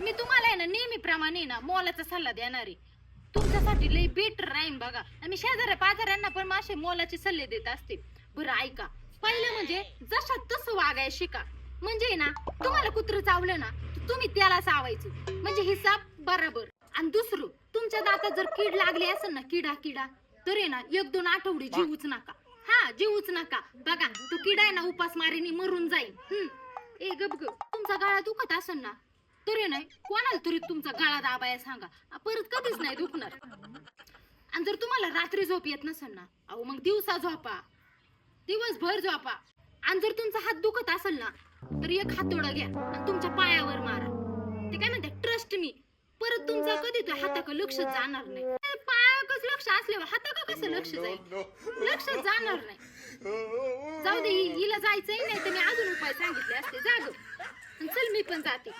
मी तुम्हाला आहे ना नेहमीप्रमाणे ना मोलाचा सल्ला देणार आहे. तुमच्यासाठी लई बेटर राहीन बघा. आणि शेजाऱ्या पाजाऱ्यांना पण मासे मोलाचे सल्ले देत असते. बरं ऐका, पहिलं म्हणजे जशात तसं वागाय शिका. म्हणजे ना तुम्हाला कुत्र चावलं ना तुम्ही त्याला चावायचं म्हणजे हिसाब बराबर. आणि दुसरं, तुमच्या दातात जर कीड लागली असेल ना किडा तर आहे ना 1-2 आठवडे जीवूच नका. हा जीवूच नका. बघा तो किडा आहे ना उपास मारीने मरून जाईल. ए गप गप. तुमचा गळा दुखत असेल ना तरी नाही कोणाला तरी तुमचा गळा दाबाया सांगा. परत कधीच नाही दुखणार. आणि जर तुम्हाला रात्री झोप येत नसेल ना अहो मग दिवसा झोपा, दिवसभर झोपा. आणि जर तुमचा हात दुखत असेल ना तर एक हातोडा घ्या आणि तुमच्या पायावर मारा. ते काय म्हणते ट्रस्ट मी. परत तुमचा कधी त्या हाताकडे लक्ष जाणार नाही. पायाकच लक्ष असल्यावर हाताकडे कसं लक्ष जाईल? लक्ष जाणार नाही. जाऊ दे, हिला जायचंय नाही तर मी अजून उपाय सांगितले असते. जाग चल मी पण जाते.